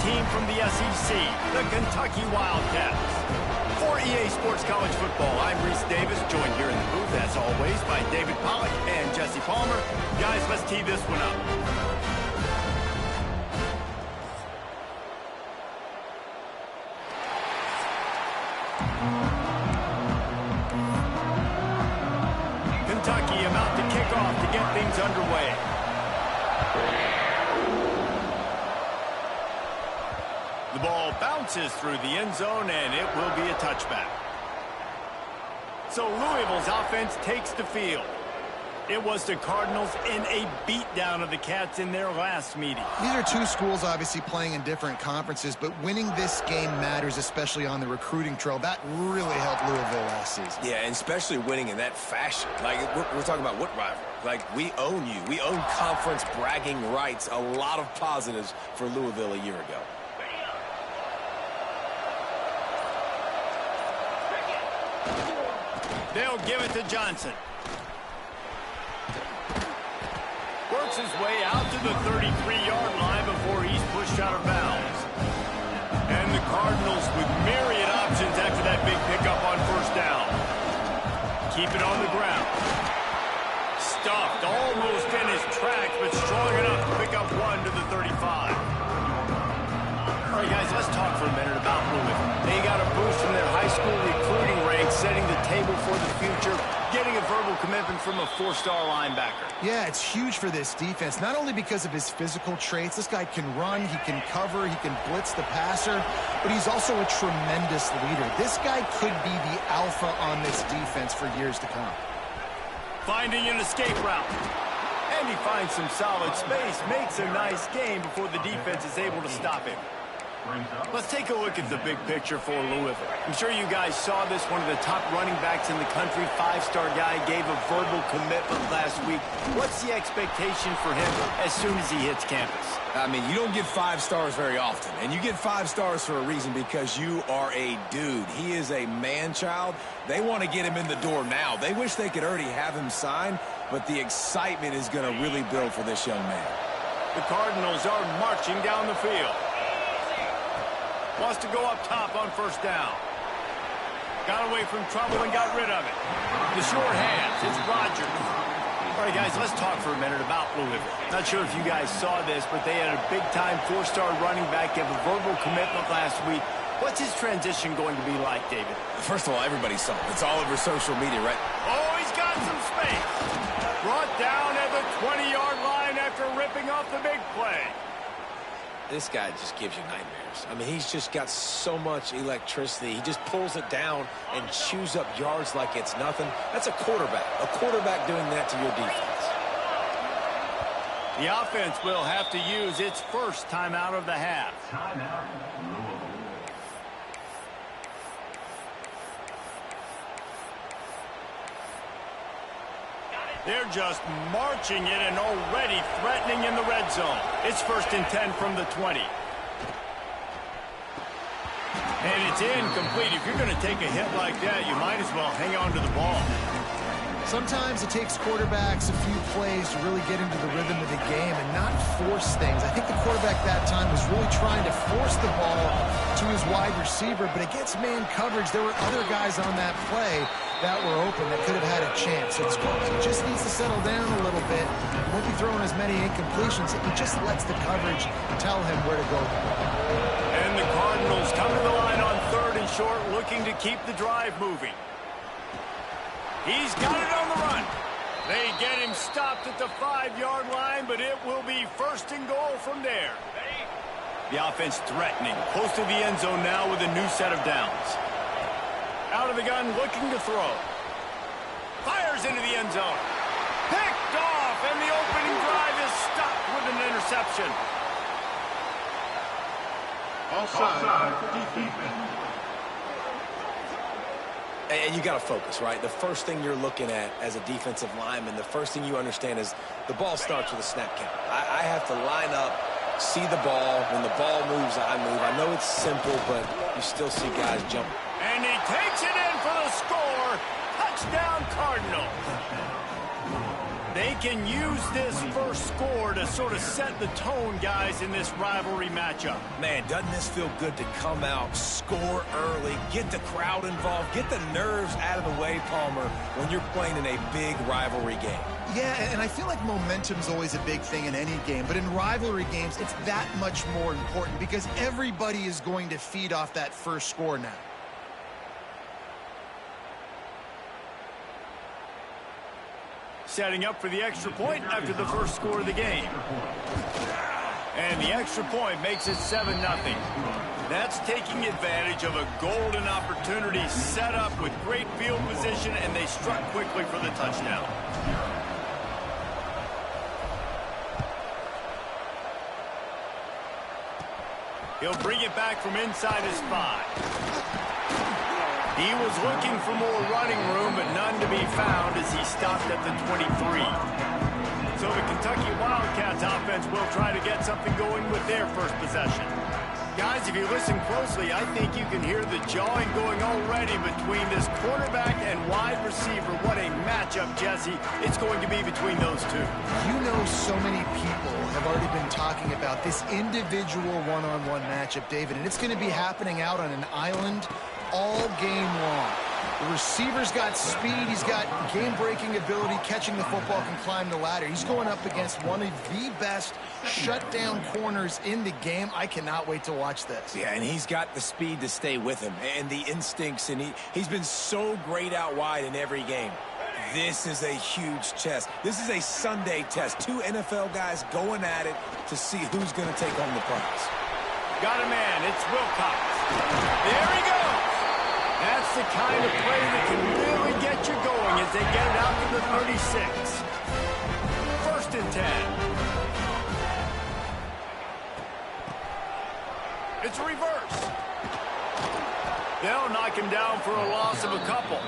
team from the SEC, the Kentucky Wildcats. For EA Sports College Football, I'm Reese Davis, joined here in the booth, as always, by David Pollack and Jesse Palmer. Guys, let's tee this one up. Kentucky about to kick off to get things underway. The ball bounces through the end zone, and it will be a touchback. So Louisville's offense takes the field. It was the Cardinals in a beatdown of the Cats in their last meeting. These are two schools obviously playing in different conferences, but winning this game matters, especially on the recruiting trail. That really helped Louisville last season. Yeah, and especially winning in that fashion. Like, we're talking about what rivalry? Like, we own you. We own conference bragging rights. A lot of positives for Louisville a year ago. They'll give it to Johnson. Works his way out to the 33-yard line before he's pushed out of bounds. And the Cardinals with myriad options after that big pickup on first down. Keep it on the ground. Stuffed almost in his tracks, but strong enough to pick up one to the 35. All right, guys, let's talk for a minute about Louisville. They got a boost from their high school recruiting ranks, setting the table for the future, getting a verbal commitment from a four-star linebacker. Yeah, it's huge for this defense, not only because of his physical traits. This guy can run, he can cover, he can blitz the passer, but he's also a tremendous leader. This guy could be the alpha on this defense for years to come. Finding an escape route. And he finds some solid space, makes a nice game before the defense is able to stop him. Let's take a look at the big picture for Louisville. I'm sure you guys saw this. One of the top running backs in the country, five-star guy, gave a verbal commitment last week. What's the expectation for him as soon as he hits campus? I mean, you don't get 5 stars very often, and you get 5 stars for a reason, because you are a dude. He is a man-child. They want to get him in the door now. They wish they could already have him signed, but the excitement is going to really build for this young man. The Cardinals are marching down the field. Wants to go up top on first down. Got away from trouble and got rid of it. The short hands, it's Rodgers. All right, guys, let's talk for a minute about Louisville. Not sure if you guys saw this, but they had a big-time four-star running back give a verbal commitment last week. What's his transition going to be like, David? First of all, everybody saw it. It's all over social media, right? Oh, he's got some space. Brought down at the 20-yard line after ripping off the big play. This guy just gives you nightmares. I mean, he's just got so much electricity. He just pulls it down and chews up yards like it's nothing. That's a quarterback. A quarterback doing that to your defense. The offense will have to use its first timeout of the half. They're just marching it and already threatening in the red zone. It's 1st and 10 from the 20. And it's incomplete. If you're going to take a hit like that, you might as well hang on to the ball. Sometimes it takes quarterbacks a few plays to really get into the rhythm of the game and not force things. I think the quarterback that time was really trying to force the ball to his wide receiver, but against man coverage, there were other guys on that play that were open that could have had a chance. So he just needs to settle down a little bit. He won't be throwing as many incompletions. He just lets the coverage tell him where to go. And the Cardinals come to the line on 3rd and short, looking to keep the drive moving. He's got it on the run. They get him stopped at the 5-yard line, but it will be 1st and goal from there. The offense threatening, close to the end zone now with a new set of downs. Out of the gun, looking to throw. Fires into the end zone. Picked off, and the opening drive is stopped with an interception. Offside. Defense. And you got to focus, right? The first thing you're looking at as a defensive lineman, the first thing you understand is the ball starts with a snap count. I have to line up, see the ball. When the ball moves, I move. I know it's simple, but you still see guys jump. And he takes it in for the score. Touchdown, Cardinal. They can use this first score to sort of set the tone, guys, in this rivalry matchup. Man, doesn't this feel good to come out, score early, get the crowd involved, get the nerves out of the way, Palmer, when you're playing in a big rivalry game? Yeah, and I feel like momentum's always a big thing in any game, but in rivalry games, it's that much more important because everybody is going to feed off that first score now. Setting up for the extra point after the first score of the game. And the extra point makes it 7-0. That's taking advantage of a golden opportunity set up with great field position, and they struck quickly for the touchdown. He'll bring it back from inside his 5. He was looking for more running room, but none to be found as he stopped at the 23. So the Kentucky Wildcats offense will try to get something going with their first possession. Guys, if you listen closely, I think you can hear the jawing going already between this quarterback and wide receiver. What a matchup, Jesse, it's going to be between those two. You know, so many people have already been talking about this individual one-on-one matchup, David, and it's going to be happening out on an island all game long. The receiver's got speed, he's got game-breaking ability, catching the football, can climb the ladder. He's going up against one of the best shutdown corners in the game. I cannot wait to watch this. Yeah, and he's got the speed to stay with him and the instincts, and he's been so great out wide in every game. This is a huge test. This is a Sunday test. Two NFL guys going at it to see who's going to take home the prize. Got a man, it's Wilcox. There he goes. That's the kind of play that can really get you going as they get it out to the 36. 1st and 10. It's a reverse. They'll knock him down for a loss of a couple.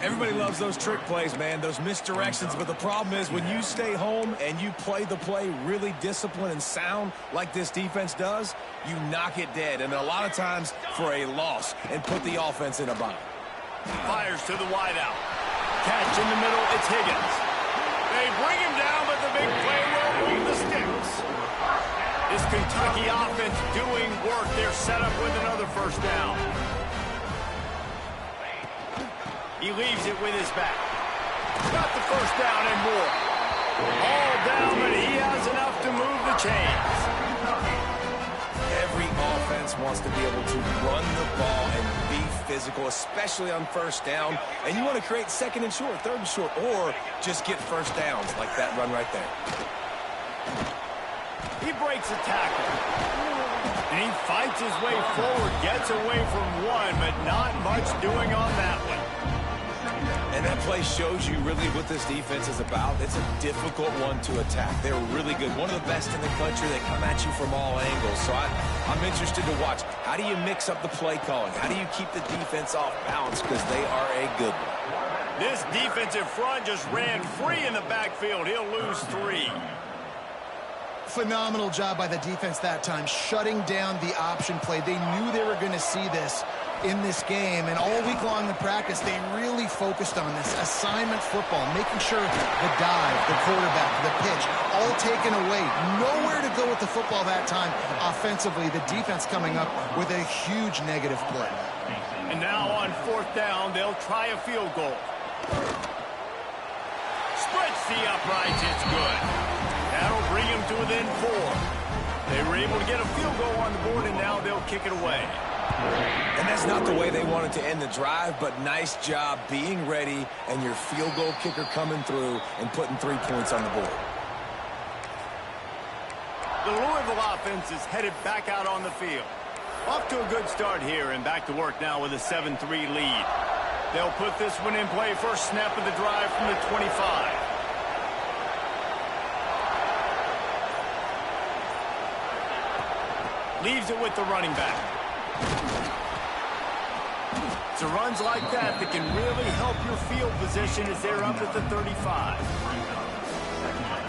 Everybody loves those trick plays, man, those misdirections, but the problem is when you stay home and you play the play really disciplined and sound like this defense does, you knock it dead, and a lot of times for a loss, and put the offense in a bind. Fires to the wideout. Catch in the middle, it's Higgins. They bring him down, but the big play will move the sticks. This Kentucky offense doing work. They're set up with another first down. He leaves it with his back. Got the first down and more. All down, but he has enough to move the chains. Every offense wants to be able to run the ball and be physical, especially on first down. And you want to create 2nd and short, 3rd and short, or just get first downs like that run right there. He breaks a tackle. And he fights his way forward, gets away from one, but not much doing on that one. And that play shows you really what this defense is about. It's a difficult one to attack. They're really good. One of the best in the country. They come at you from all angles. So I'm interested to watch. How do you mix up the play calling? How do you keep the defense off balance? Because they are a good one. This defensive front just ran free in the backfield. He'll lose 3. Phenomenal job by the defense that time, shutting down the option play. They knew they were going to see this in this game, and all week long in practice, they really focused on this assignment football, making sure the dive, the quarterback, the pitch, all taken away. Nowhere to go with the football that time. Offensively, the defense coming up with a huge negative play. And now on 4th down, they'll try a field goal. Spreads the uprights, it's good. That'll bring him to within 4. They were able to get a field goal on the board, and now they'll kick it away. And that's not the way they wanted to end the drive, but nice job being ready and your field goal kicker coming through and putting 3 points on the board. The Louisville offense is headed back out on the field. Off to a good start here and back to work now with a 7-3 lead. They'll put this one in play first snap of the drive from the 25. Leaves it with the running back. It's runs like that can really help your field position as they're up at the 35.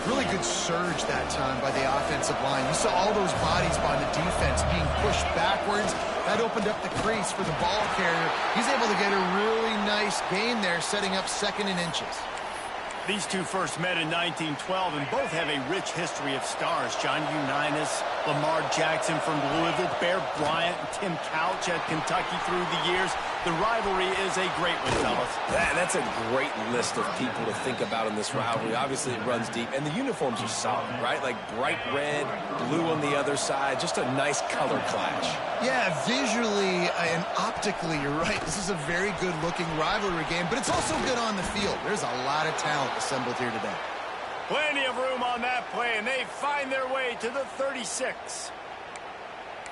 Really good surge that time by the offensive line. You saw all those bodies by the defense being pushed backwards. That opened up the crease for the ball carrier. He's able to get a really nice gain there, setting up 2nd and inches. These two first met in 1912 and both have a rich history of stars. John Unitas, Lamar Jackson from Louisville, Bear Bryant, and Tim Couch at Kentucky through the years. The rivalry is a great one, fellas. That's a great list of people to think about in this rivalry. Obviously, it runs deep, and the uniforms are solid, right? Like bright red, blue on the other side, just a nice color clash. Yeah, visually and optically, you're right. This is a very good-looking rivalry game, but it's also good on the field. There's a lot of talent assembled here today. Plenty of room on that play, and they find their way to the 36.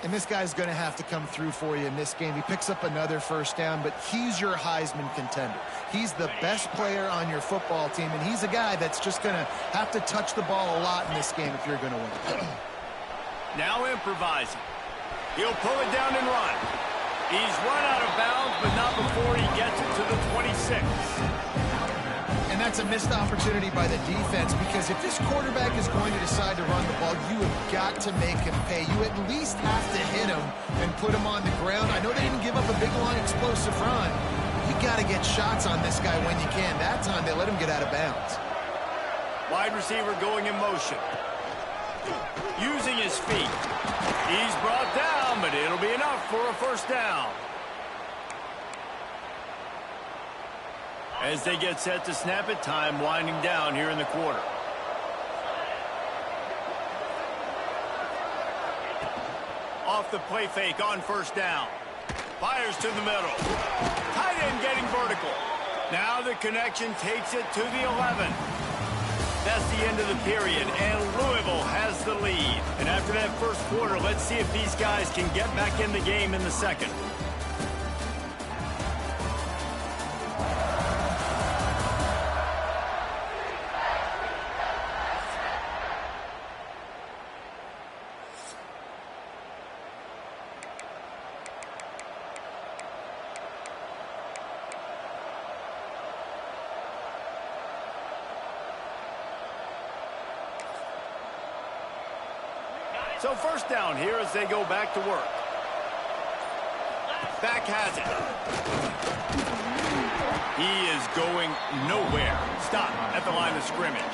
And this guy's going to have to come through for you in this game. He picks up another first down, but he's your Heisman contender. He's the best player on your football team, and he's a guy that's just going to have to touch the ball a lot in this game if you're going to win. Now improvising. He'll pull it down and run. He's run out of bounds, but not before he gets it to the 26. And that's a missed opportunity by the defense, because if this quarterback is going to decide to run the ball, you have got to make him pay. You at least have to hit him and put him on the ground. I know they didn't give up a big line explosive run. You got to get shots on this guy when you can. That time they let him get out of bounds. Wide receiver going in motion. Using his feet. He's brought down, but it'll be enough for a first down. As they get set to snap it, time winding down here in the quarter. Off the play fake on first down. Fires to the middle. Tight end getting vertical. Now the connection takes it to the 11. That's the end of the period, and Louisville has the lead. And after that first quarter, let's see if these guys can get back in the game in the second. So first down here as they go back to work. Back has it. He is going nowhere. Stop at the line of scrimmage.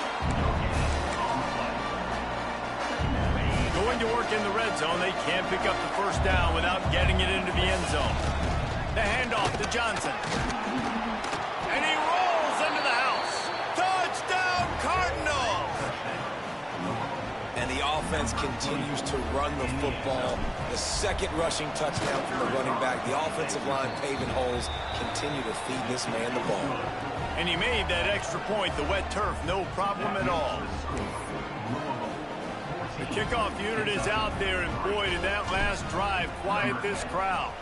Going to work in the red zone. They can't pick up the first down without getting it into the end zone. The handoff to Johnson. And he rolls into the house. Touchdown, Cardinals! And the offense continues to run the football. The second rushing touchdown from the running back. The offensive line paving holes. Continue to feed this man the ball. And he made that extra point. The wet turf, no problem at all. The kickoff unit is out there, and boy, did that last drive quiet this crowd.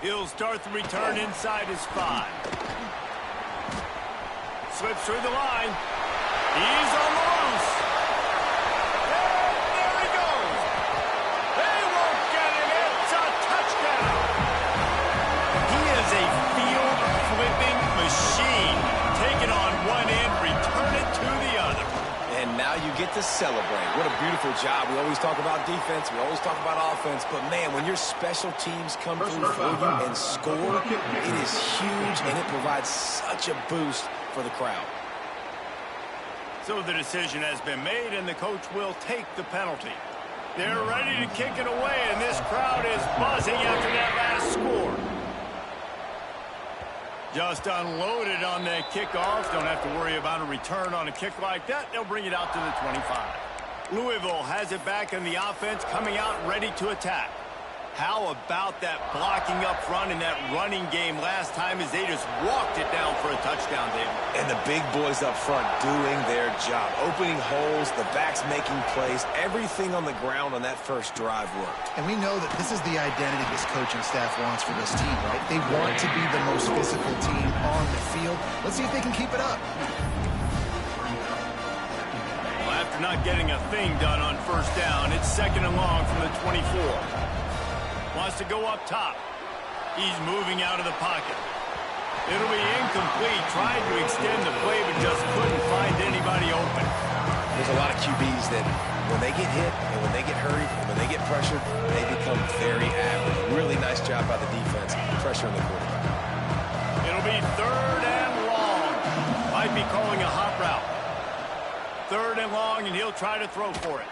He'll start the return inside his 5. Slips through the line. He's on the loose. And there he goes. They won't get him. It's a touchdown. He is a field-flipping machine. Take it on one end, return it to the other. And now you get to celebrate. What a beautiful job. We always talk about defense. We always talk about offense. But, man, when your special teams come through for you and score, it is huge, and it provides such a boost for the crowd. So the decision has been made, and the coach will take the penalty. They're ready to kick it away, and this crowd is buzzing after that last score. Just unloaded on that kickoff. Don't have to worry about a return on a kick like that. They'll bring it out to the 25. Louisville has it back in the offense, coming out ready to attack. How about that blocking up front in that running game last time as they just walked it down for a touchdown, David? And the big boys up front doing their job. Opening holes, the backs making plays. Everything on the ground on that first drive worked. And we know that this is the identity this coaching staff wants for this team, right? They want to be the most physical team on the field. Let's see if they can keep it up. Well, after not getting a thing done on first down, it's 2nd and long from the 24. Wants to go up top. He's moving out of the pocket. It'll be incomplete. Tried to extend the play, but just couldn't find anybody open. There's a lot of QBs that when they get hit and when they get hurried and when they get pressured, they become very average. Really nice job by the defense pressuring the quarterback. be 3rd and long. Might be calling a hot route. 3rd and long, and he'll try to throw for it.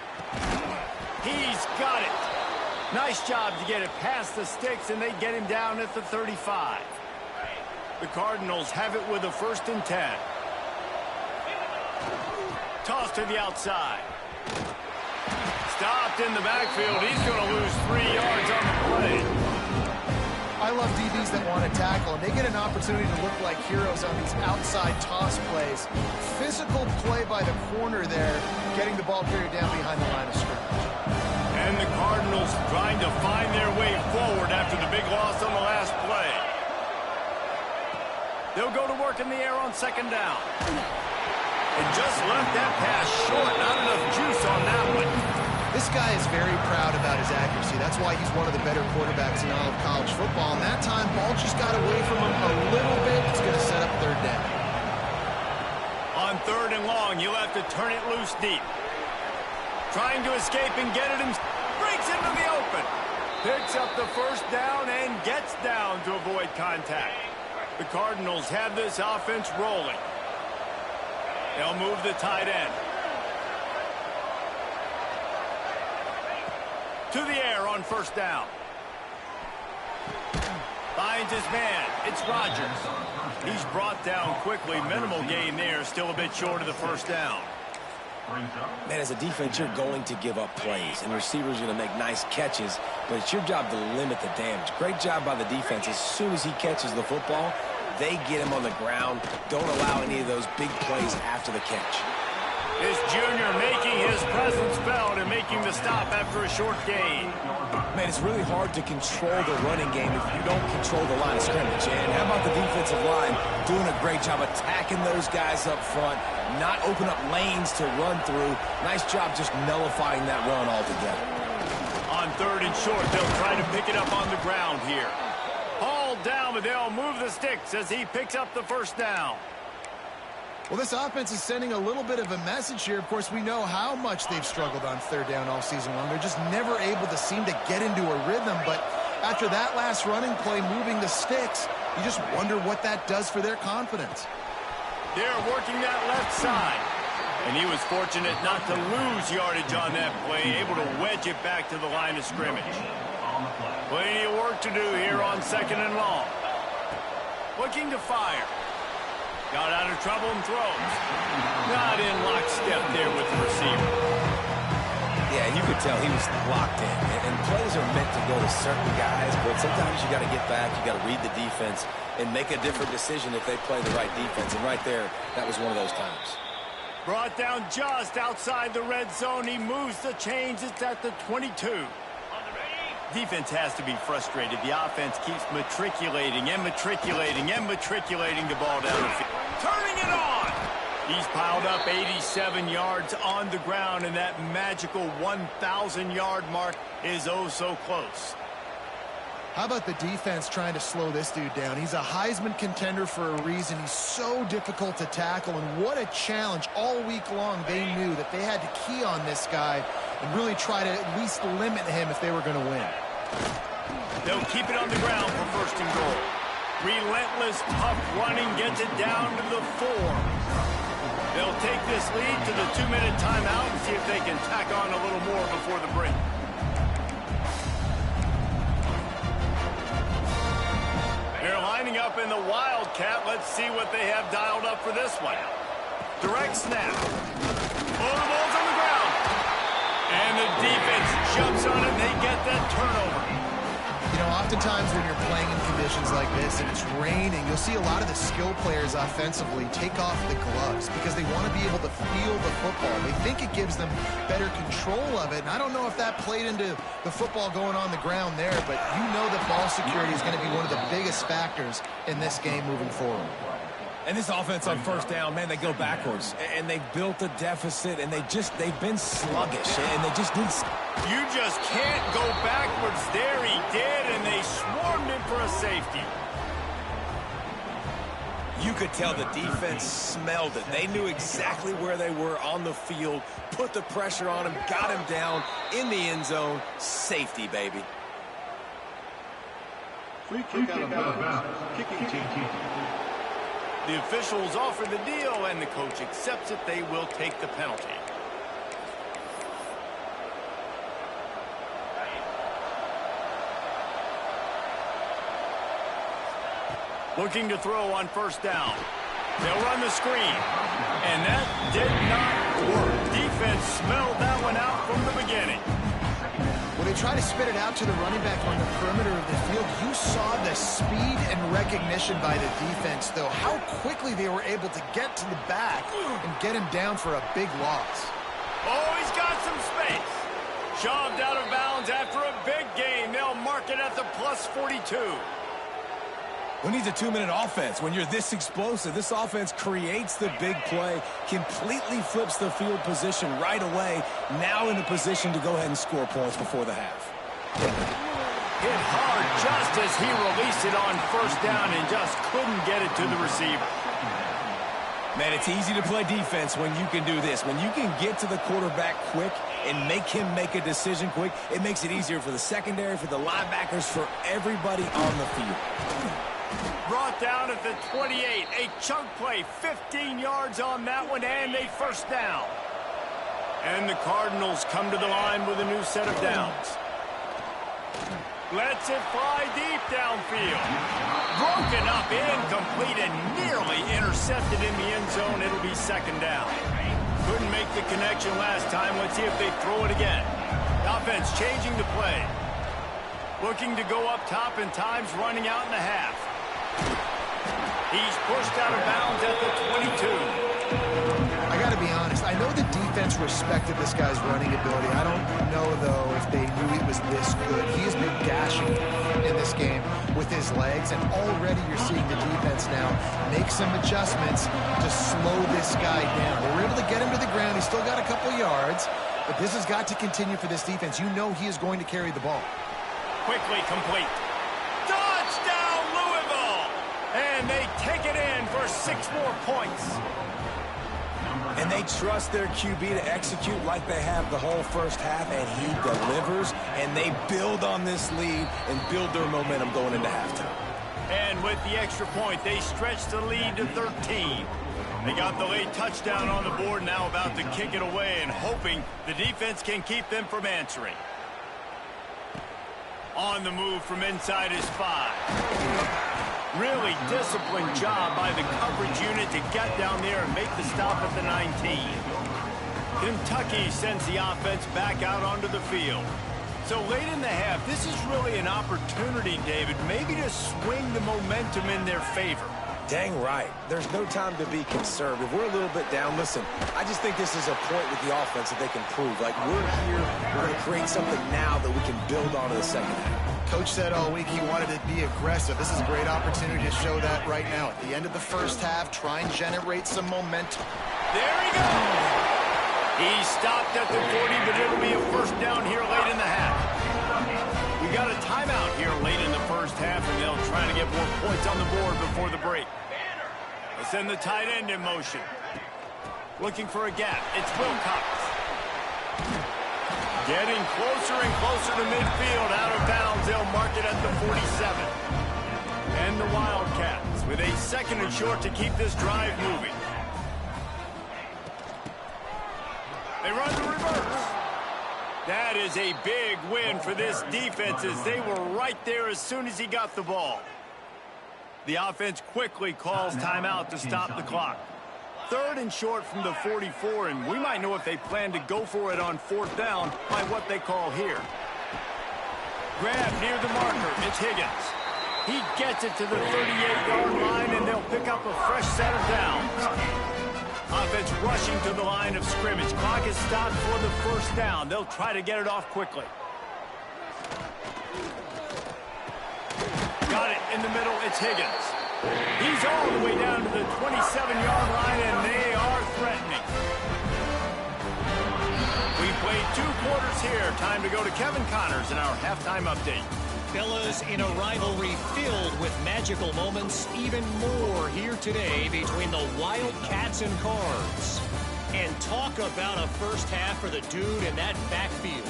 He's got it. Nice job to get it past the sticks, and they get him down at the 35. The Cardinals have it with a 1st and 10. Toss to the outside. Stopped in the backfield. He's going to lose 3 yards on the play. I love DBs that want to tackle, and they get an opportunity to look like heroes on these outside toss plays. Physical play by the corner there, getting the ball carried down behind the line of scrimmage. And the Cardinals trying to find their way forward after the big loss on the last play. They'll go to work in the air on 2nd down. And just left that pass short. Not enough juice on that one. This guy is very proud about his accuracy. That's why he's one of the better quarterbacks in all of college football. And that time, ball just got away from him a little bit. It's going to set up 3rd down. On 3rd and long, you'll have to turn it loose deep. Trying to escape and get it, and breaks into the open. Picks up the 1st down and gets down to avoid contact. The Cardinals have this offense rolling. They'll move the tight end. To the air on 1st down. Finds his man. It's Rodgers. He's brought down quickly. Minimal gain there. Still a bit short of the 1st down. Man, as a defense, you're going to give up plays, and receivers are going to make nice catches, but it's your job to limit the damage. Great job by the defense. As soon as he catches the football, they get him on the ground. Don't allow any of those big plays after the catch. This junior making his presence felt and making the stop after a short gain. Man, it's really hard to control the running game if you don't control the line of scrimmage. And how about the defensive line doing a great job attacking those guys up front, not open up lanes to run through. Nice job just nullifying that run altogether. On 3rd and short, they'll try to pick it up on the ground here. Hauled down, but they'll move the sticks as he picks up the 1st down. Well, this offense is sending a little bit of a message here. Of course, we know how much they've struggled on 3rd down all season long. They're just never able to seem to get into a rhythm. But after that last running play, moving the sticks, you just wonder what that does for their confidence. They're working that left side. And he was fortunate not to lose yardage on that play, able to wedge it back to the line of scrimmage. Plenty of work to do here on 2nd and long. Looking to fire. Got out of trouble and throws. Not in lockstep there with the receiver. Yeah, you could tell he was locked in. And plays are meant to go to certain guys, but sometimes you got to get back, you got to read the defense, and make a different decision if they play the right defense. And right there, that was one of those times. Brought down just outside the red zone. He moves the chains. It's at the 22. Defense has to be frustrated. The offense keeps matriculating and matriculating and matriculating the ball down the field. Turning it on! He's piled up 87 yards on the ground, and that magical 1,000-yard mark is oh so close. How about the defense trying to slow this dude down? He's a Heisman contender for a reason. He's so difficult to tackle, and what a challenge. All week long, they knew that they had to key on this guy and really try to at least limit him if they were going to win. They'll keep it on the ground for 1st and goal. Relentless, tough running gets it down to the 4. They'll take this lead to the 2-minute timeout and see if they can tack on a little more before the break. They're lining up in the Wildcat. Let's see what they have dialed up for this one. Direct snap. Oh, the ball's on the ground. And the defense jumps on it, and they get that turnover. You know, oftentimes when you're playing in conditions like this and it's raining, you'll see a lot of the skill players offensively take off the gloves because they want to be able to feel the football. They think it gives them better control of it. And I don't know if that played into the football going on the ground there, but you know that ball security is going to be one of the biggest factors in this game moving forward. And this offense on 1st down, man, they go backwards. And they built a deficit, and they've been sluggish, and they just need... You just can't go backwards. There he did, and they swarmed him for a safety. You could tell the defense smelled it. They knew exactly where they were on the field, put the pressure on him, got him down in the end zone. Safety, baby. Free kick out of bounds. Kicking team. The officials offer the deal, and the coach accepts it. They will take the penalty. Looking to throw on first down. They'll run the screen. And that did not work. Defense smelled that one out from the beginning. When they try to spit it out to the running back on the perimeter of the field, you saw the speed and recognition by the defense, though. How quickly they were able to get to the back and get him down for a big loss. Oh, he's got some space. Shoved out of bounds after a big gain. They'll mark it at the plus 42. Who needs a 2-minute offense? When you're this explosive, this offense creates the big play, completely flips the field position right away, now in a position to go ahead and score points before the half. Hit hard just as he released it on first down and just couldn't get it to the receiver. Man, it's easy to play defense when you can do this. When you can get to the quarterback quick and make him make a decision quick, it makes it easier for the secondary, for the linebackers, for everybody on the field. Brought down at the 28. A chunk play, 15 yards on that one, and a first down. And the Cardinals come to the line with a new set of downs. Lets it fly deep downfield. Broken up, incomplete, and nearly intercepted in the end zone. It'll be second down. Couldn't make the connection last time. Let's see if they throw it again. Offense changing the play. Looking to go up top, and time's running out in the half. He's pushed out of bounds at the 22. I got to be honest. I know the defense respected this guy's running ability. I don't know, though, if they knew he was this good. He has been gashing in this game with his legs, and already you're seeing the defense now make some adjustments to slow this guy down. They were able to get him to the ground. He's still got a couple yards, but this has got to continue for this defense. You know he is going to carry the ball. Quickly complete. Touchdown, Louisville! And they take it in for 6 more points. And they trust their QB to execute like they have the whole first half, and he delivers, and they build on this lead and build their momentum going into halftime. And with the extra point, they stretch the lead to 13. They got the late touchdown on the board, now about to kick it away and hoping the defense can keep them from answering. On the move from inside his 5. Really disciplined job by the coverage unit to get down there and make the stop at the 19. Kentucky sends the offense back out onto the field. So late in the half, this is really an opportunity, David, maybe to swing the momentum in their favor. Dang right. There's no time to be conservative. We're a little bit down. Listen, I just think this is a point with the offense that they can prove. Like, we're here, we're going to create something now that we can build on in the second half. Coach said all week he wanted to be aggressive. This is a great opportunity to show that right now. At the end of the first half, try and generate some momentum. There he goes. He stopped at the 40, but it'll be a first down here late in the half. We got a timeout here late in the first half, and they'll try to get more points on the board before the break. They send the tight end in motion. Looking for a gap. It's Wilcox. Getting closer and closer to midfield. Out of bounds. They'll mark it at the 47. And the Wildcats with a second and short to keep this drive moving. They run the reverse. That is a big win for this defense as they were right there as soon as he got the ball. The offense quickly calls timeout to stop the clock. Third and short from the 44, and we might know if they plan to go for it on fourth down by what they call here. Grab near the marker. It's Higgins. He gets it to the 38-yard line, and they'll pick up a fresh set of downs. Offense rushing to the line of scrimmage. Clock is stopped for the first down. They'll try to get it off quickly. Got it in the middle. It's Higgins. He's all the way down to the 27-yard line, and they are threatening. We played 2 quarters here. Time to go to Kevin Connors in our halftime update. Fellas, in a rivalry filled with magical moments, even more here today between the Wildcats and Cards. And talk about a first half for the dude in that backfield.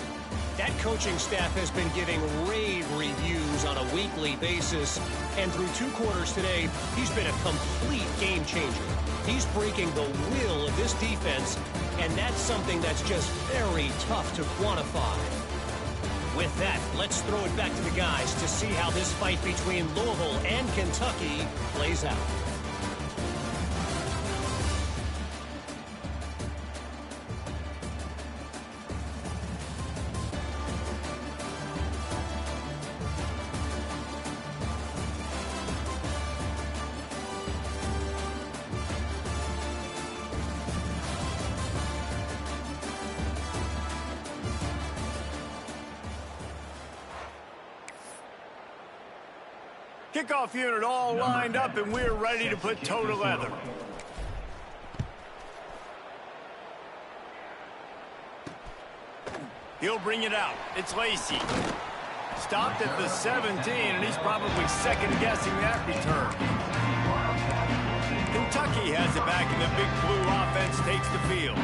That coaching staff has been giving rave reviews on a weekly basis. And through 2 quarters today, he's been a complete game changer. He's breaking the will of this defense, and that's something that's just very tough to quantify. With that, let's throw it back to the guys to see how this fight between Louisville and Kentucky plays out. Kickoff unit all lined up, and we're ready to put toe to leather. He'll bring it out. It's Lacey. Stopped at the 17, and he's probably second-guessing that return. Kentucky has it back, and the Big Blue offense takes the field.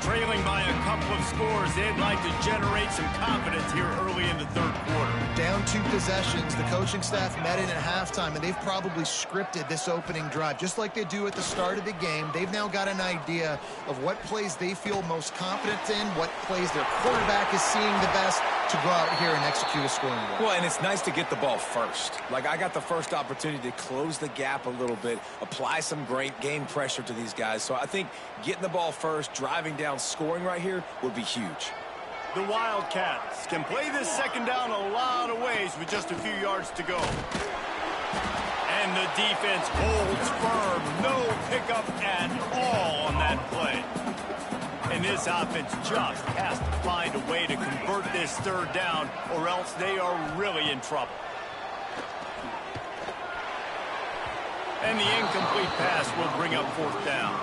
Trailing by a couple of scores, they'd like to generate some confidence here early in the 3rd quarter. Down 2 possessions. The coaching staff met in at halftime, and they've probably scripted this opening drive. Just like they do at the start of the game, they've now got an idea of what plays they feel most confident in, what plays their quarterback is seeing the best to go out here and execute a scoring drive. Well, and it's nice to get the ball first. Like, I got the first opportunity to close the gap a little bit, apply some great game pressure to these guys. So I think getting the ball first, driving down, scoring right here would be huge. The Wildcats can play this second down a lot of ways with just a few yards to go. And the defense holds firm. No pickup at all on that play. And this offense just has to find a way to convert this 3rd down, or else they are really in trouble. And the incomplete pass will bring up 4th down.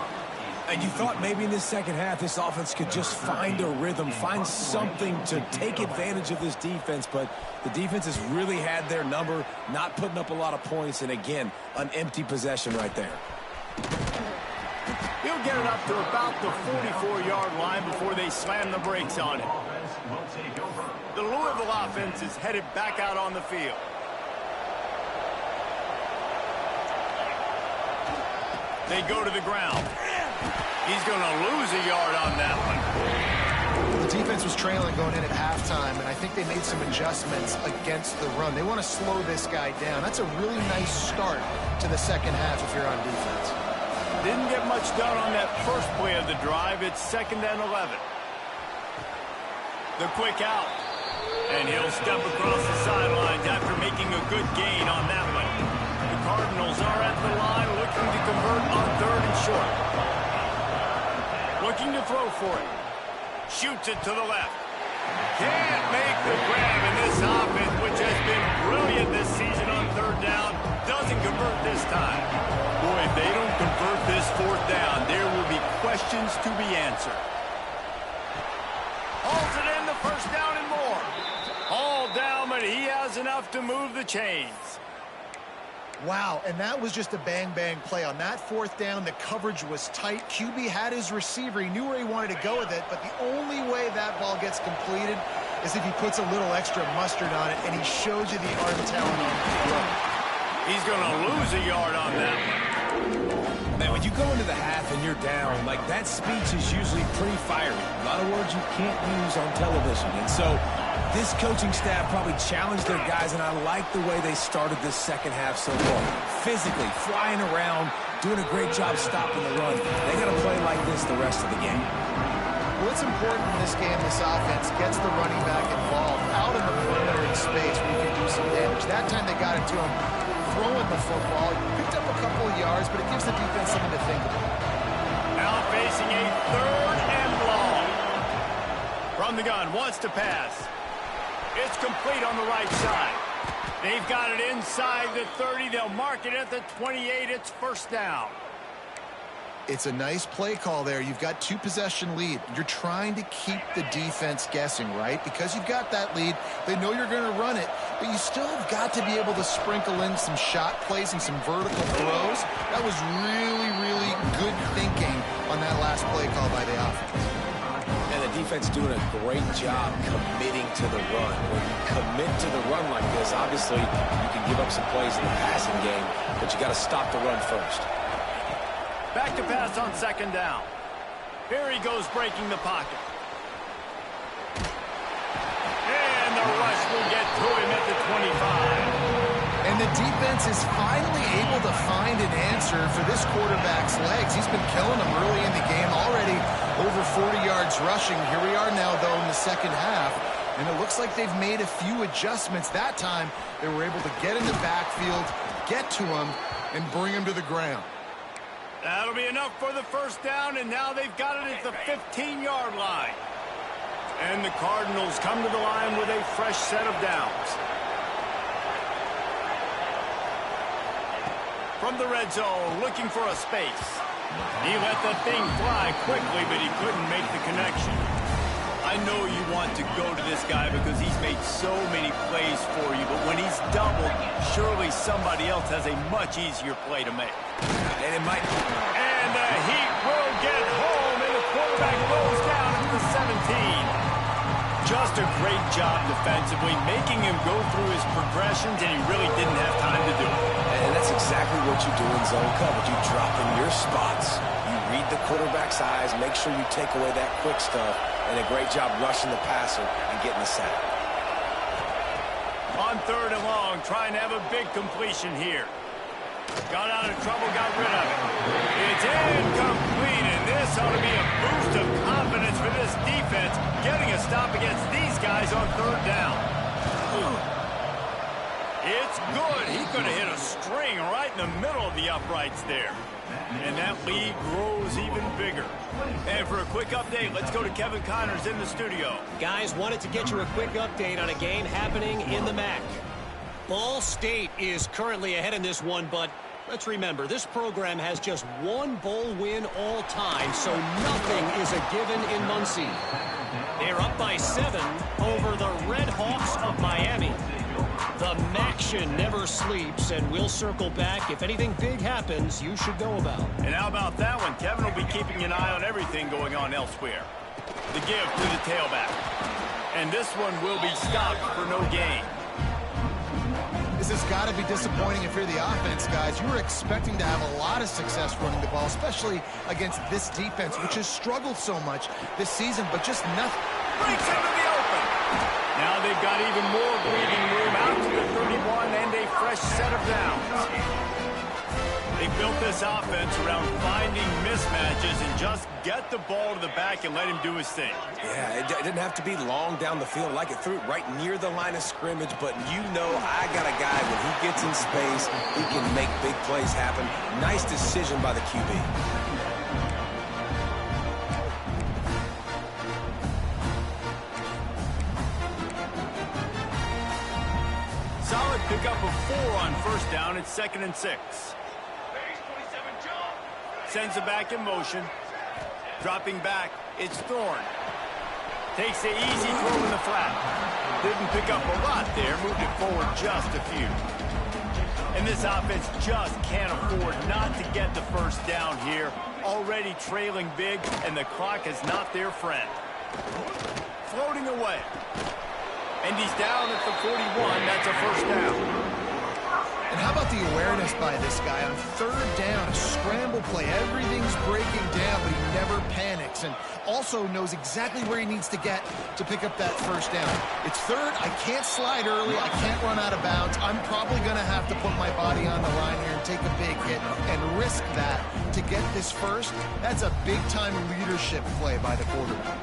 And you thought maybe in this second half this offense could just find a rhythm, find something to take advantage of this defense, but the defense has really had their number, not putting up a lot of points, and again, an empty possession right there. He'll get it up to about the 44-yard line before they slam the brakes on it. The Louisville offense is headed back out on the field. They go to the ground. He's going to lose a yard on that one. The defense was trailing going in at halftime, and I think they made some adjustments against the run. They want to slow this guy down. That's a really nice start to the second half if you're on defense. Didn't get much done on that first play of the drive. It's 2nd and 11. The quick out. And he'll step across the sidelines after making a good gain on that one. The Cardinals are at the line looking to convert on 3rd and short. Looking to throw for it. Shoots it to the left. Can't make the grab, in this offense, which has been brilliant this season on 3rd down, doesn't convert this time. Boy, if they don't convert this 4th down, there will be questions to be answered. Hauls it in, the 1st down and more. All down, but he has enough to move the chains. Wow, and that was just a bang-bang play. On that 4th down, the coverage was tight. QB had his receiver. He knew where he wanted to go with it, but the only way that ball gets completed is if he puts a little extra mustard on it, and he shows you the arm talent on the throw. He's going to lose a yard on that one. Man, when you go into the half and you're down, like, that speech is usually pretty fiery. A lot of words you can't use on television. And so this coaching staff probably challenged their guys, and I like the way they started this second half so far. Physically, flying around, doing a great job stopping the run. They got to play like this the rest of the game. Well, it's important in this game, this offense gets the running back involved out in the perimeter in space where you can do some damage. That time they got it to him throwing the football. Picked up a couple of yards, but it gives the defense something to think about. Now facing a 3rd and long. From the gun, wants to pass. It's complete on the right side. They've got it inside the 30. They'll mark it at the 28. It's 1st down. It's a nice play call there. You've got 2-possession lead. You're trying to keep the defense guessing, right? Because you've got that lead. They know you're going to run it, but you still have got to be able to sprinkle in some shot plays and some vertical throws. That was really, really good thinking on that last play call by the offense. And the defense doing a great job committing to the run. When you commit to the run like this, obviously you can give up some plays in the passing game, but you got to stop the run first. Back to pass on second down. Here he goes breaking the pocket. And the rush will get to him at the 25. And the defense is finally able to find an answer for this quarterback's legs. He's been killing them early in the game, already over 40 yards rushing. Here we are now, though, in the second half. And it looks like they've made a few adjustments. That time, they were able to get in the backfield, get to him, and bring him to the ground. That'll be enough for the first down, and now they've got it at the 15-yard line. And the Cardinals come to the line with a fresh set of downs. From the red zone, looking for a space. He let that thing fly quickly, but he couldn't make the connection. I know you want to go to this guy because he's made so many plays for you, but when he's doubled, surely somebody else has a much easier play to make. And it might... And the Heat will get home, and the quarterback goes down at the 17. Just a great job defensively, making him go through his progressions, and he really didn't have time to do it. And that's exactly what you do in zone coverage. You drop in your spots. You read the quarterback's eyes, make sure you take away that quick stuff, and a great job rushing the passer and getting the sack. On third and long, trying to have a big completion here. Got out of trouble, got rid of it. It's incomplete, and this ought to be a boost of confidence for this defense, getting a stop against these guys on third down. It's good. He could have hit a string right in the middle of the uprights there. And that lead grows even bigger. And for a quick update, let's go to Kevin Connors in the studio. Guys, wanted to get you a quick update on a game happening in the MAC. Ball State is currently ahead in this one, but let's remember, this program has just one bowl win all time, so nothing is a given in Muncie. They're up by 7 over the Red Hawks of Miami. The Maction never sleeps, and we'll circle back. If anything big happens, you should know about. And how about that one? Kevin will be keeping an eye on everything going on elsewhere. The give to the tailback. And this one will be stopped for no gain. This has got to be disappointing if you're the offense, guys. You were expecting to have a lot of success running the ball, especially against this defense, which has struggled so much this season, but just nothing. Breaks into the open. Now they've got even more breathing room out to the 31 and a fresh set of downs. They built this offense around finding mismatches and just get the ball to the back and let him do his thing. Yeah, it didn't have to be long down the field. Like it threw it right near the line of scrimmage, but you know I got a guy, when he gets in space, he can make big plays happen. Nice decision by the QB. Solid pickup of 4 on first down. It's 2nd and 6. Sends it back in motion. Dropping back, it's Thorne. Takes the easy throw in the flat. Didn't pick up a lot there. Moved it forward just a few. And this offense just can't afford not to get the first down here. Already trailing big, and the clock is not their friend. Floating away. And he's down at the 41. That's a first down. And how about the awareness by this guy on third down, a scramble play. Everything's breaking down, but he never panics and also knows exactly where he needs to get to pick up that first down. It's third. I can't slide early. I can't run out of bounds. I'm probably going to have to put my body on the line here and take a big hit and risk that to get this first. That's a big-time leadership play by the quarterback.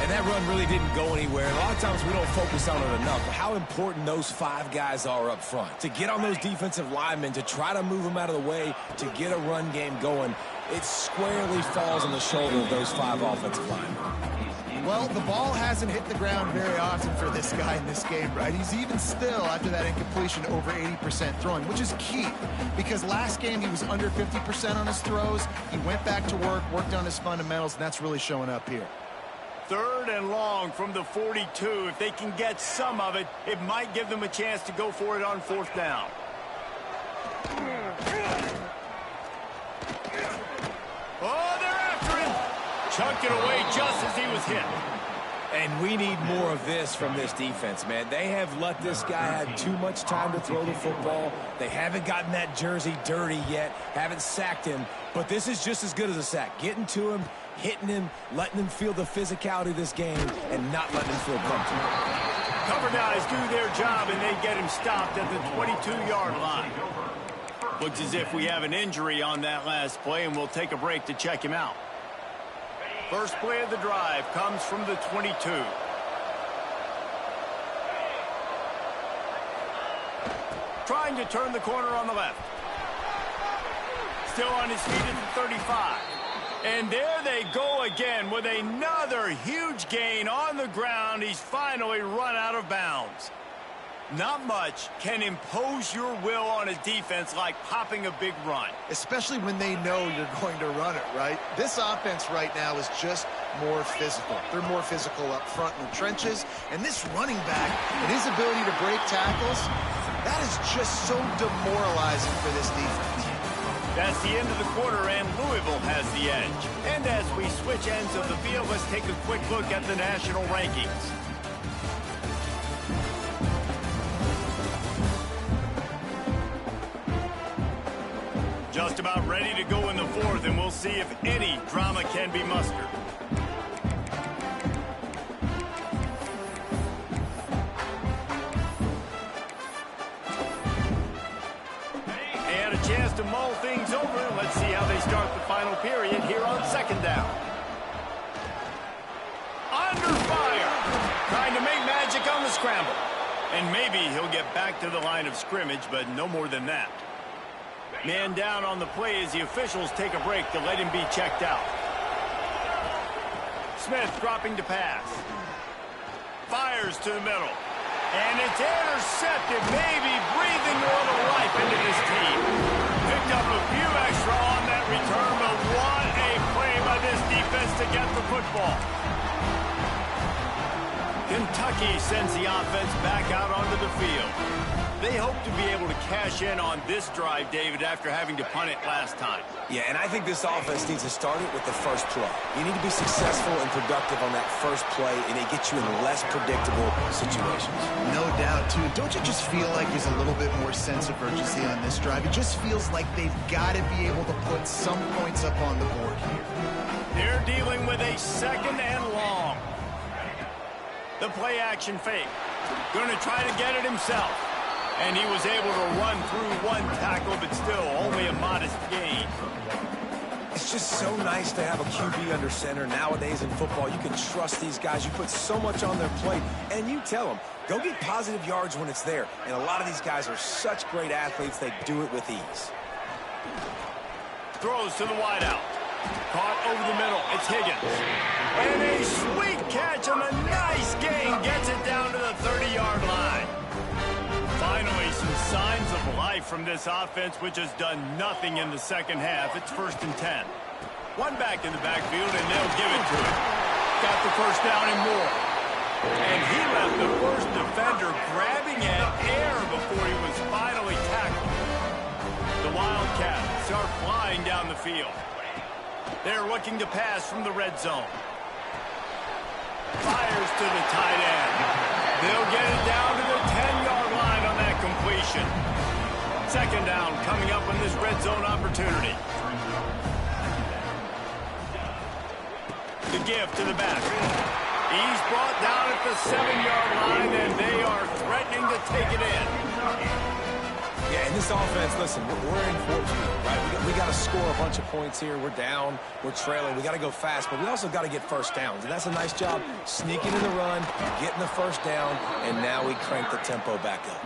And that run really didn't go anywhere. A lot of times we don't focus on it enough, but how important those 5 guys are up front. To get on those defensive linemen, to try to move them out of the way, to get a run game going, it squarely falls on the shoulder of those 5 offensive linemen. Well, the ball hasn't hit the ground very often for this guy in this game, right? He's even still, after that incompletion, over 80% throwing, which is key because last game he was under 50% on his throws. He went back to work, worked on his fundamentals, and that's really showing up here. 3rd and long from the 42. If they can get some of it, it might give them a chance to go for it on 4th down. Oh, they're after him. Chunked it away just as he was hit. And we need more of this from this defense, man. They have let this guy have too much time to throw the football. They haven't gotten that jersey dirty yet, haven't sacked him. But this is just as good as a sack. Getting to him, hitting him, letting him feel the physicality of this game, and not letting him feel comfortable. Cover guys do their job, and they get him stopped at the 22-yard line. Looks as if we have an injury on that last play, and we'll take a break to check him out. First play of the drive comes from the 22. Trying to turn the corner on the left. Still on his feet at the 35. And there they go again with another huge gain on the ground. He's finally run out of bounds. Not much can impose your will on a defense like popping a big run. Especially when they know you're going to run it, right? This offense right now is just more physical. They're more physical up front in the trenches. And this running back and his ability to break tackles, that is just so demoralizing for this defense. That's the end of the quarter, and Louisville has the edge. And as we switch ends of the field, let's take a quick look at the national rankings. Just about ready to go in the fourth, and we'll see if any drama can be mustered. And a chance to mull things over. Let's see how they start the final period here on second down. Under fire. Trying to make magic on the scramble. And maybe he'll get back to the line of scrimmage, but no more than that. Man down on the play as the officials take a break to let him be checked out. Smith dropping to pass. Fires to the middle. And it's intercepted, maybe breathing a little life into this team. Picked up a few extra on that return, but what a play by this defense to get the football. Kentucky sends the offense back out onto the field. They hope to be able to cash in on this drive, David, after having to punt it last time. Yeah, and I think this offense needs to start it with the first play. You need to be successful and productive on that first play, and it gets you in less predictable situations. No doubt, too. Don't you just feel like there's a little bit more sense of urgency on this drive? It just feels like they've got to be able to put some points up on the board here. They're dealing with a second and long. The play action fake. Going to try to get it himself. And he was able to run through one tackle, but still only a modest gain. It's just so nice to have a QB under center. Nowadays in football, you can trust these guys. You put so much on their plate, and you tell them, go get positive yards when it's there. And a lot of these guys are such great athletes, they do it with ease. Throws to the wideout. Caught over the middle. It's Higgins. And a sweet catch on a nice gain. Gets it down to the 30-yard line. Finally, some signs of life from this offense, which has done nothing in the second half. It's 1st and 10. One back in the backfield, and they'll give it to him. Got the first down and more. And he left the first defender grabbing at air before he was finally tackled. The Wildcats are flying down the field. They're looking to pass from the red zone. Fires to the tight end. They'll get it down to the 10-yard line on that completion. Second down coming up on this red zone opportunity. The give to the back. He's brought down at the 7-yard line, and they are threatening to take it in. Yeah, in this offense, listen, we're in 4 right? We got to score a bunch of points here. We're down. We're trailing. We got to go fast, but we also got to get first downs. And that's a nice job sneaking in the run, getting the first down, and now we crank the tempo back up.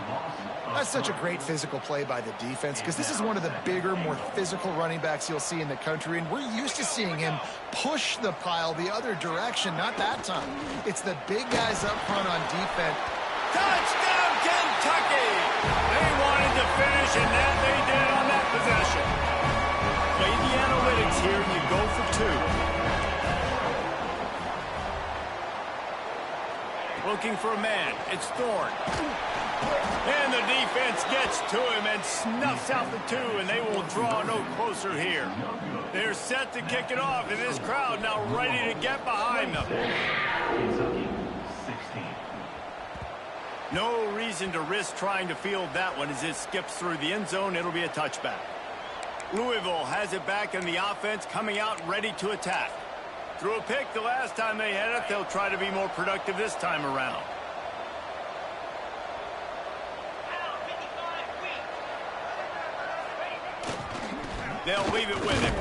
That's such a great physical play by the defense because this is one of the bigger, more physical running backs you'll see in the country, and we're used to seeing him push the pile the other direction. Not that time. It's the big guys up front on defense. Touchdown, Kentucky! They wanted to finish, and that they did on that possession. Play the analytics here, and you go for 2. Looking for a man. It's Thorne. And the defense gets to him and snuffs out the 2, and they will draw no closer here. They're set to kick it off, and this crowd now ready to get behind them. No reason to risk trying to field that one as it skips through the end zone. It'll be a touchback. Louisville has it back in the offense, coming out ready to attack. Threw a pick the last time they had it. They'll try to be more productive this time around. They'll leave it with him.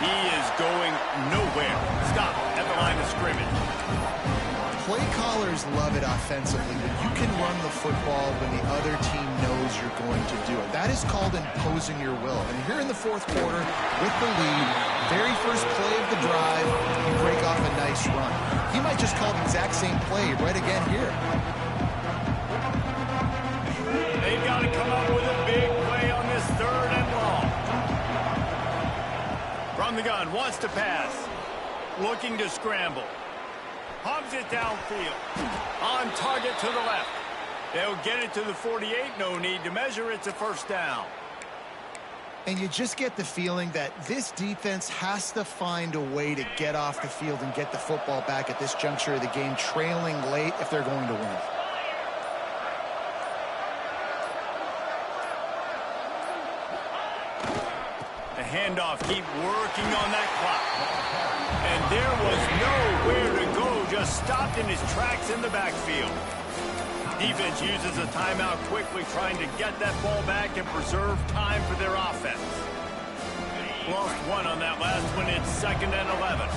He is going nowhere. Stop at the line of scrimmage. Play callers love it offensively when you can run the football when the other team knows you're going to do it. That is called imposing your will. And here in the fourth quarter, with the lead, very first play of the drive, you break off a nice run. He might just call the exact same play right again here. They've got to come up with a big play on this 3rd and long. From the gun, wants to pass. Looking to scramble. Pumps it downfield. On target to the left. They'll get it to the 48. No need to measure. It's a first down. And you just get the feeling that this defense has to find a way to get off the field and get the football back at this juncture of the game, trailing late if they're going to win. The handoff, keep working on that clock. And there was nowhere to go, just stopped in his tracks in the backfield. Defense uses a timeout quickly, trying to get that ball back and preserve time for their offense. Lost 1 on that last one. It's 2nd and 11.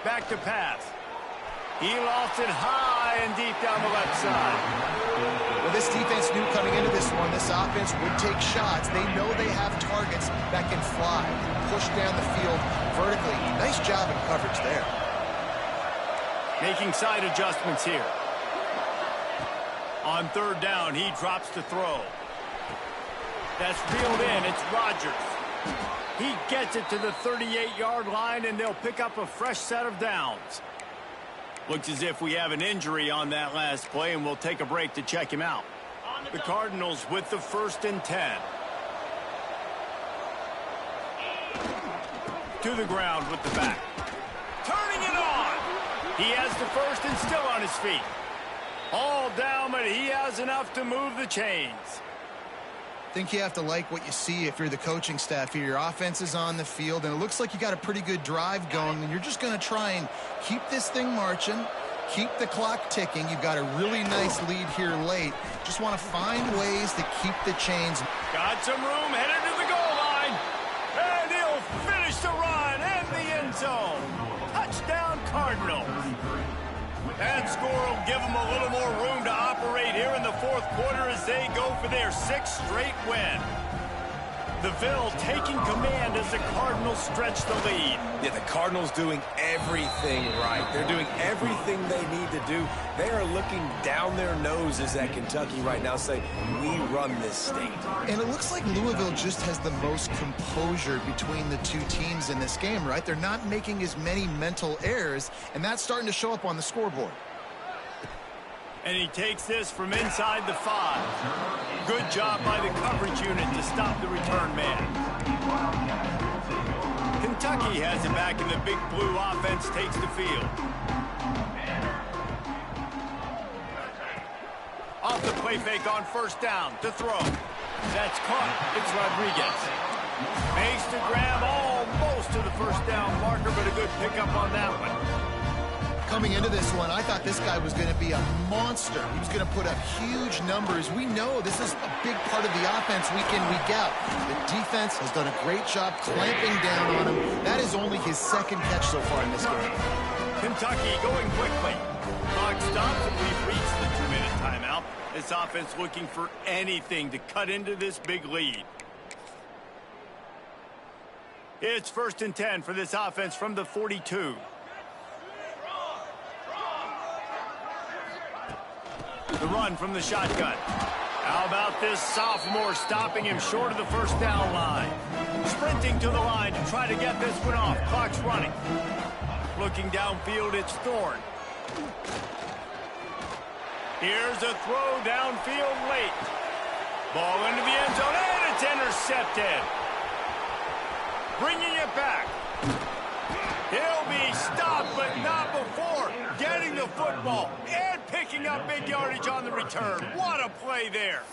Back to pass. He lost it high and deep down the left side. Well, this defense knew coming into this one, this offense would take shots. They know they have targets that can fly, push down the field vertically. Nice job in coverage there. Making side adjustments here. On 3rd down, he drops to throw. That's reeled in. It's Rodgers. He gets it to the 38-yard line, and they'll pick up a fresh set of downs. Looks as if we have an injury on that last play, and we'll take a break to check him out. The Cardinals with the 1st and 10. To the ground with the back. Turning it on. He has the 1st and still on his feet. All down, but he has enough to move the chains. I think you have to like what you see if you're the coaching staff here. Your offense is on the field, and it looks like you got a pretty good drive going, and you're just going to try and keep this thing marching, keep the clock ticking. You've got a really nice lead here late. Just want to find ways to keep the chains. Got some room, headed to the goal line, and he'll finish the run in the end zone. Touchdown, Cardinals. That score will give them a little more room to operate here in the fourth quarter as they go for their 6th straight win. The Ville taking command as the Cardinals stretch the lead. Yeah, the Cardinals doing everything right. They're doing everything they need to do. They are looking down their noses at Kentucky right now saying, we run this state. And it looks like Louisville just has the most composure between the two teams in this game, right? They're not making as many mental errors, and that's starting to show up on the scoreboard. And he takes this from inside the 5. Good job by the coverage unit to stop the return man. Kentucky has it back, and the Big Blue offense takes the field. Off the play fake on 1st down to throw. That's caught. It's Rodriguez. Makes the grab almost to the 1st down marker, but a good pickup on that one. Coming into this one, I thought this guy was going to be a monster. He was going to put up huge numbers. We know this is a big part of the offense week in, week out. The defense has done a great job clamping down on him. That is only his 2nd catch so far in this game. Kentucky going quickly. Clock stops, and we've reached the 2-minute timeout. This offense looking for anything to cut into this big lead. It's 1st and 10 for this offense from the 42. The run from the shotgun. How about this sophomore stopping him short of the first down line? Sprinting to the line to try to get this one off. Clock's running. Looking downfield, it's Thorne. Here's a throw downfield late. Ball into the end zone, and it's intercepted. Bringing it back. He'll be stopped, but not before getting the football and picking up big yardage on the return. What a play there.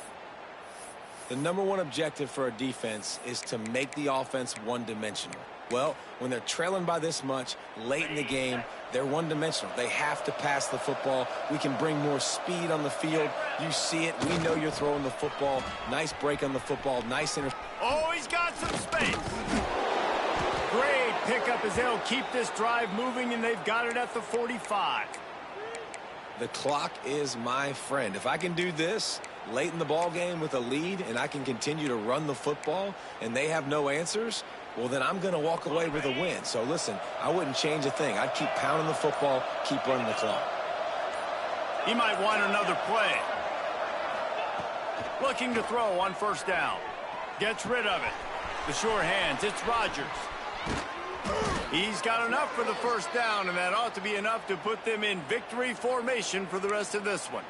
The number one objective for a defense is to make the offense one-dimensional. Well, when they're trailing by this much late in the game, they're one-dimensional. They have to pass the football. We can bring more speed on the field. You see it. We know you're throwing the football. Nice break on the football. Nice interception. Oh, he's got some space. Great pickup as they'll keep this drive moving, and they've got it at the 45. The clock is my friend. If I can do this late in the ball game with a lead and I can continue to run the football and they have no answers, well, then I'm going to walk away with a win. So, listen, I wouldn't change a thing. I'd keep pounding the football, keep running the clock. He might want another play. Looking to throw on first down. Gets rid of it. The sure hands, it's Rodgers. He's got enough for the first down, and that ought to be enough to put them in victory formation for the rest of this one.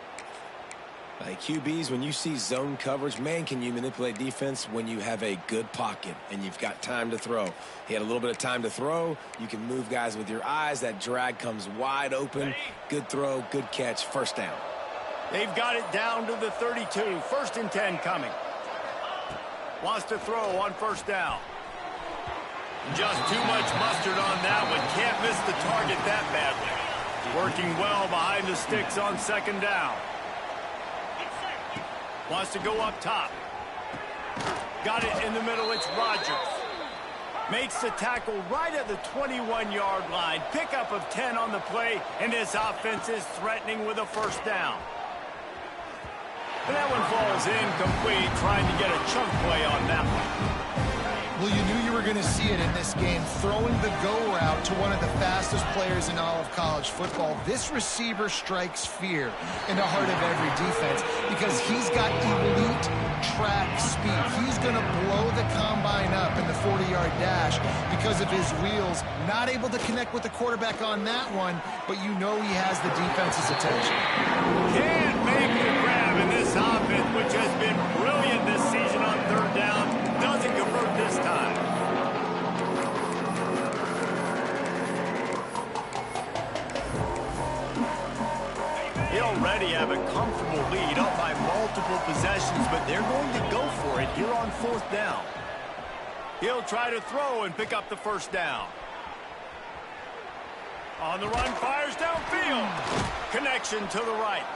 Like QBs, when you see zone coverage, man, can you manipulate defense when you have a good pocket and you've got time to throw. He had a little bit of time to throw. You can move guys with your eyes. That drag comes wide open. Good throw, good catch, first down. They've got it down to the 32. 1st and 10 coming. Wants to throw on first down. Just too much mustard on that one. Can't miss the target that badly. Working well behind the sticks on second down. Wants to go up top. Got it in the middle. It's Rodgers. Makes the tackle right at the 21-yard line. Pickup of 10 on the play, and this offense is threatening with a first down. And that one falls incomplete, trying to get a chunk play on that one. Well, you knew you were going to see it in this game, throwing the go route to one of the fastest players in all of college football. This receiver strikes fear in the heart of every defense because he's got elite track speed. He's going to blow the combine up in the 40-yard dash because of his wheels. Not able to connect with the quarterback on that one, but you know he has the defense's attention. Can't make the grab in this offense, which has been brilliant this season on third down. Doesn't convert this time. They already have a comfortable lead up by multiple possessions, but they're going to go for it here on 4th down. He'll try to throw and pick up the first down. On the run, fires downfield. Connection to the right.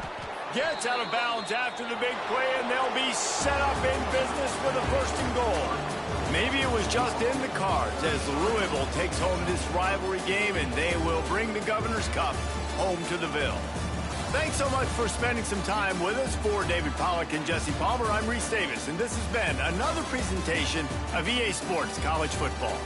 Gets out of bounds after the big play, and they'll be set up in business with a 1st and goal. Maybe it was just in the cards as Louisville takes home this rivalry game, and they will bring the Governor's Cup home to the Ville. Thanks so much for spending some time with us. For David Pollack and Jesse Palmer, I'm Reese Davis, and this has been another presentation of EA Sports College Football.